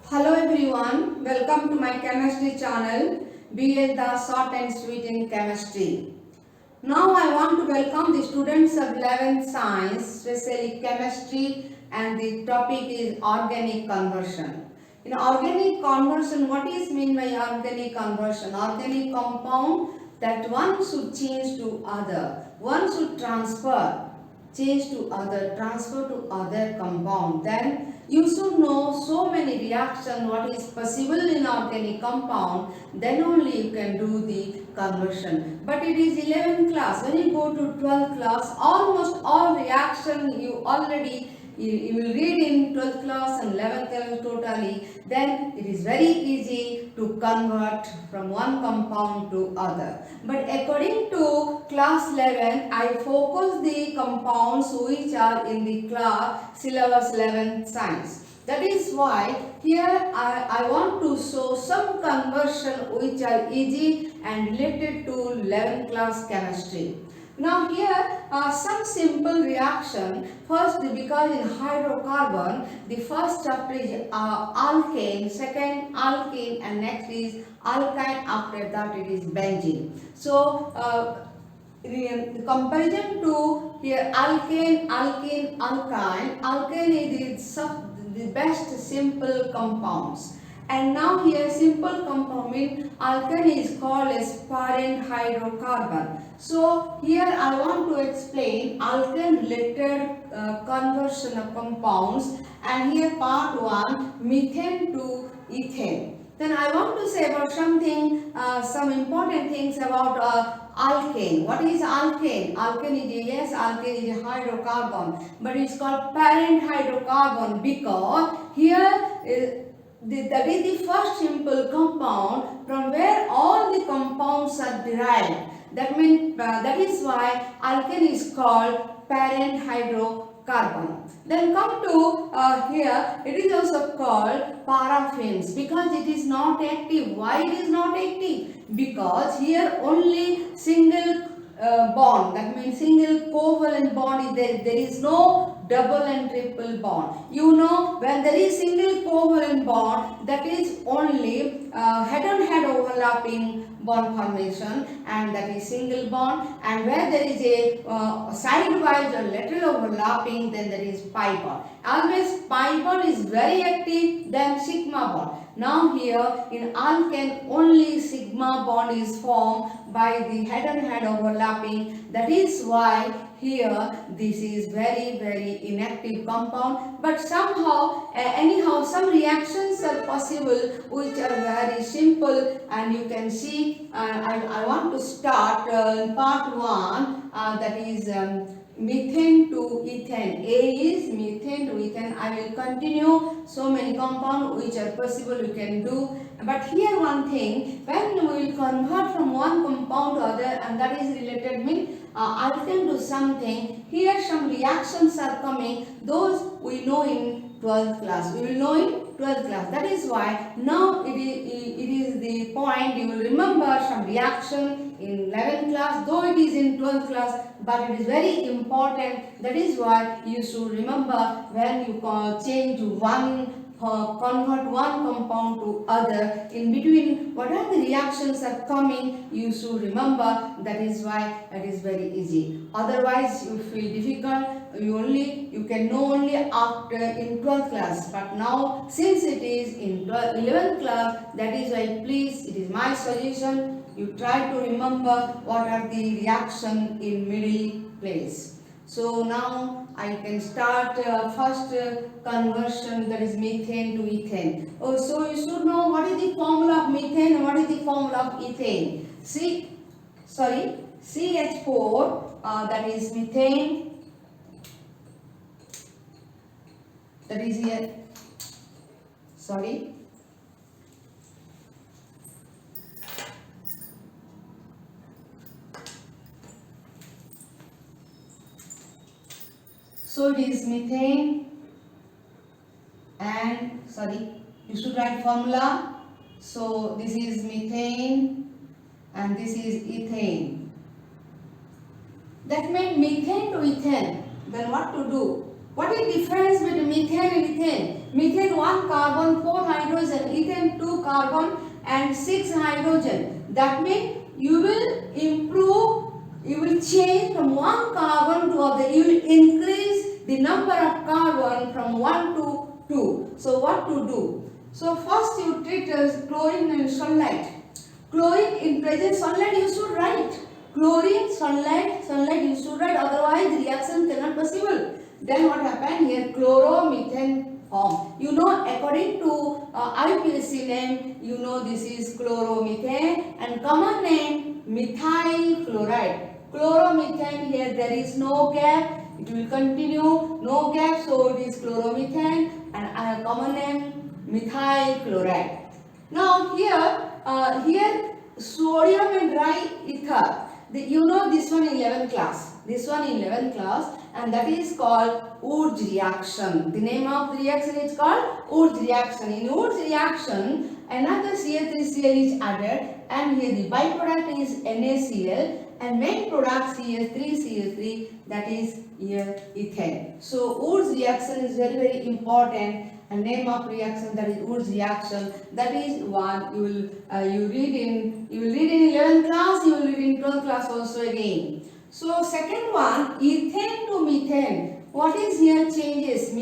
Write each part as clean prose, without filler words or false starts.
Hello everyone, welcome to my chemistry channel, BS Das Short and Sweet in Chemistry. Now I want to welcome the students of 11th Science, especially Chemistry, and the topic is organic conversion. In organic conversion, what is meant by organic conversion? Organic compound that one should change to other, one should transfer to other compound. Then you should know so many reaction what is possible in organic compound, then only you can do the conversion. But it is 11th class. When you go to 12th class, almost all reaction you will read in 12th class and 11th class totally. Then it is very easy to convert from one compound to other. But according to class 11, I focus the compounds which are in the class syllabus 11 science. That is why here I want to show some conversion which are easy and related to 11th class chemistry. Now here are some simple reaction. First, because in hydrocarbon, the first chapter is alkane, second alkene, and next is alkyne. After that, it is benzene. So the comparison to here alkane, alkene, alkyne. Alkane is the best simple compounds. And now here simple compound means alkane is called as parent hydrocarbon. So here I want to explain alkane related conversion of compounds, and here part 1 methane to ethane. Then I want to say about something, some important things about alkane. What is alkane? Alkane is a hydrocarbon, but it's called parent hydrocarbon because here that is the first simple compound from where all the compounds are derived. That means that is why alkane is called parent hydrocarbon. Then come to here, it is also called paraffins because it is not active. Why it is not active? Because here only single bond, that means single covalent bond is there. There is no double and triple bond. You know, when there is single covalent bond, that is only head-on-head overlapping bond formation, and that is single bond. And where there is a sidewise or lateral overlapping, then there is pi bond. Always pi bond is very active than sigma bond. Now here in alkane only sigma bond is formed by the head-on-head overlapping. That is why here this is very inactive compound. But somehow anyhow some reactions are possible which are very simple, and you can see I want to start part 1 that is methane to ethane. A is methane to ethane. I will continue so many compounds which are possible you can do. But here one thing, when we will convert from one compound to other, and that is related means alkane to something, here some reactions are coming. Those we know in 12th class. We will know in 12th class. That is why now it is the point you will remember some reaction in 11th class, though it is in 12th class, but it is very important. That is why you should remember when you change one convert one compound to other, in between what are the reactions are coming, you should remember. That is why it is very easy. Otherwise you feel difficult. You can know only after in 12th class, but now since it is in 11th class, that is why please, it is my suggestion, you try to remember what are the reaction in middle place. So now I can start first conversion, that is methane to ethane. Oh, so you should know what is the formula of methane and what is the formula of ethane. CH4 that is methane, that is here, so it is methane and you should write formula. So this is methane and this is ethane. That means methane to ethane. Then what to do? What is difference between methane and ethane? Methane 1 carbon, 4 hydrogen, ethane 2 carbon and 6 hydrogen. That means you will improve, you will change from 1 carbon to other. You will increase the number of carbon from 1 to 2. So what to do? So first you treat chlorine and sunlight. Chlorine in present sunlight you should write. Chlorine, sunlight you should write, otherwise the reaction cannot possible. Then what happened here? Chloromethane form. You know, according to IPSC name, you know this is chloromethane and common name methyl chloride. Chloromethane, here there is no gap. It will continue, no gap, so it is chloromethane and common name methyl chloride. Now here sodium and diether. You know this one in 11th class. This one in 11th class, and that is called Wurtz reaction. The name of the reaction is called Wurtz reaction. In Wurtz reaction, another CH3Cl is added, and here the byproduct is NaCl, and main product CH3CH3, that is here ethane. So Wurtz reaction is very, very important. And name of reaction, that is Wurtz reaction. That is one you will you read in 11th class. You will read in 12th class also again. So second one, ethane to methane. What is here changes?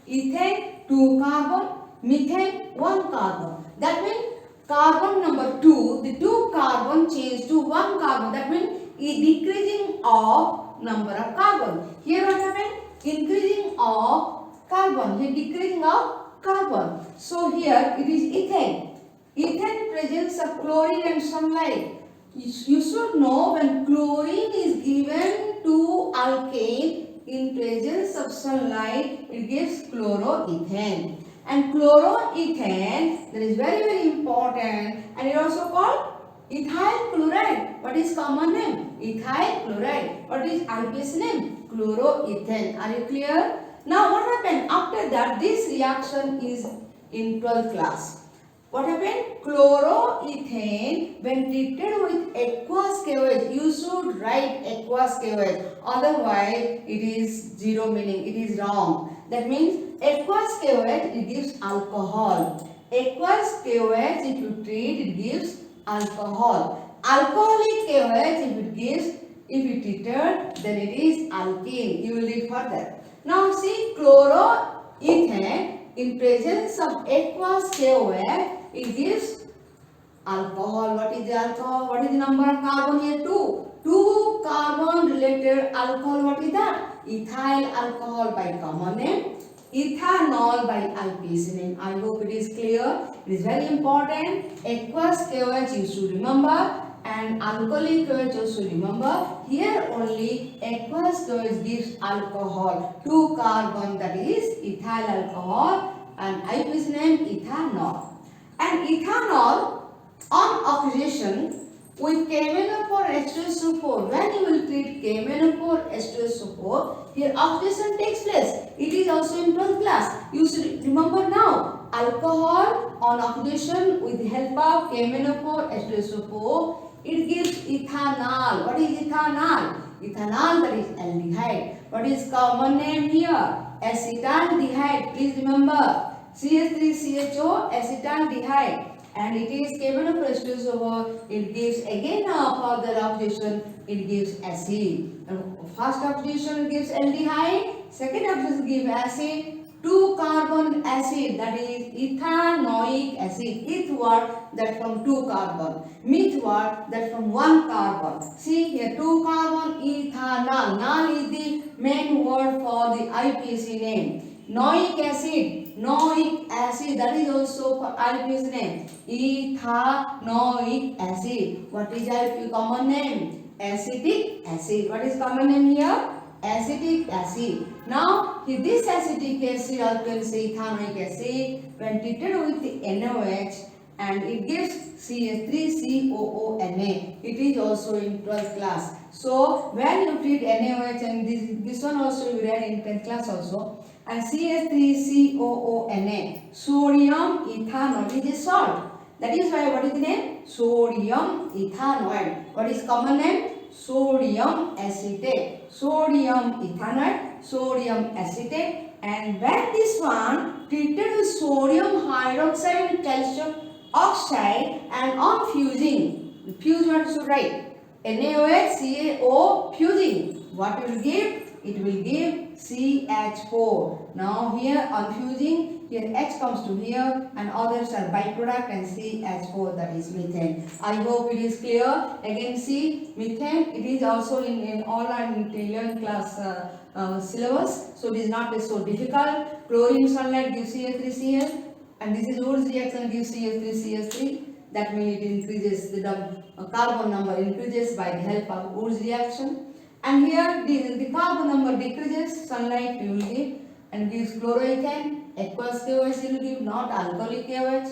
Ethane 2 carbon, methane 1 carbon. That means carbon number 2, the 2 carbon change to 1 carbon. That means decreasing of number of carbon. Here what happened? Increasing of carbon, here decreasing of carbon. So here it is ethane. Ethane presence of chlorine and sunlight. You should know when chlorine is given to alkane in presence of sunlight, it gives chloroethane. And chloroethane, that is very, very important, and it also called ethyl chloride. What is common name? Ethyl chloride. What is IPS name? Chloroethane. Are you clear? Now what happened? After that, this reaction is in 12th class. What happened? Chloroethane, when treated with aqueous KOH, you should write aqueous KOH. Otherwise, it is zero meaning. It is wrong. That means aqueous KOH, it gives alcohol. Aqueous KOH, if you treat, it gives alcohol. Alcoholic KOH, if you treated, then it is alkene. You will read further. Now see, chloroethane in presence of aqueous KOH, it gives alcohol. What is the alcohol? What is the number of carbon here? 2. 2 carbon related alcohol. What is that? Ethyl alcohol by common name, ethanol by IPC name. I hope it is clear. It is very important. Aqueous KOH you should remember, and alcoholic KOH you should remember. Here only aqueous KOH gives alcohol. 2 carbon, that is ethyl alcohol, and IPC name ethanol. And ethanol on oxidation with KMnO4 H2SO4, when you will treat KMnO4 H2SO4, here oxidation takes place. It is also in 12th class. You should remember now, alcohol on oxidation with the help of KMnO4 H2SO4, it gives ethanol. What is ethanol? Ethanol, that is aldehyde. What is common name here? Acetaldehyde. Please remember, CH3CHO acetaldehyde, and it is KMnO4 H2SO4. It gives again further oxidation, it gives acid. First oxidation gives aldehyde, second oxidation gives acid. 2 carbon acid, that is ethanoic acid. Eth word, that from 2 carbon. Meth word, that from 1 carbon. See here, 2 carbon ethanol. Nal is the main word for the IPC name. Noic acid, that is also for IPS name. Ethanoic acid. What is IPS common name? Acetic acid. What is common name here? Acetic acid. Now this acetic acid, or you can say ethanoic acid, when treated with the NaOH, and it gives CH3COONA. It is also in 12th class. So when you treat NaOH, and this one also you read in 10th class also, and CH3COONA, sodium ethanoate, is a salt. That is why, what is the name? Sodium ethanoate. What is common name? Sodium acetate. Sodium ethanoate, sodium acetate. And when this one treated with sodium hydroxide and calcium oxide and on fusing, fuse what you write? NaOH, CaO fusing. What will give? It will give CH4. Now here on fusing, here H comes to here and others are byproduct and CH4, that is methane. I hope it is clear. Again see, methane, it is also in all our 11th class syllabus, so it is not so difficult. Chlorine sunlight gives CH3Cl and this is Wood's reaction gives CH3CH3. That means it increases the carbon number increases by the help of Wood's reaction. And here the carbon number decreases, sunlight you will give and gives chloroethane, aqueous KOH you will give, not alcoholic KOH.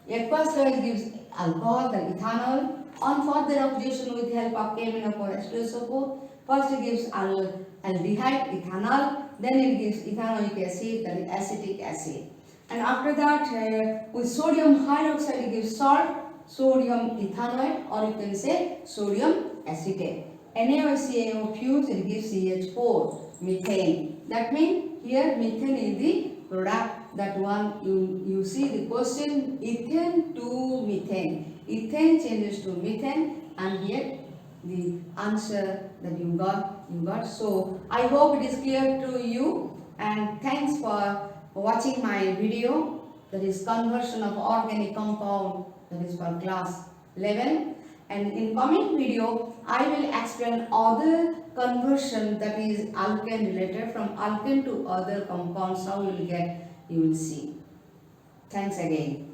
Aqueous KOH gives alcohol, then ethanol. On further oxidation with the help of KMnO4 H2SO4, first it gives aldehyde, ethanol, then it gives ethanoic acid, that is acetic acid. And after that, with sodium hydroxide, it gives salt, sodium ethanoate, or you can say sodium acetate. NaOH fuse, it gives CH4, methane. That means here methane is the product. That one you see the question, ethane to methane. Ethane changes to methane, and here the answer that you got. So I hope it is clear to you, and thanks for watching my video, that is conversion of organic compound, that is for class 11. And in coming video I will explain other conversion, that is alkane related, from alkane to other compounds. How you will get, you will see. Thanks again.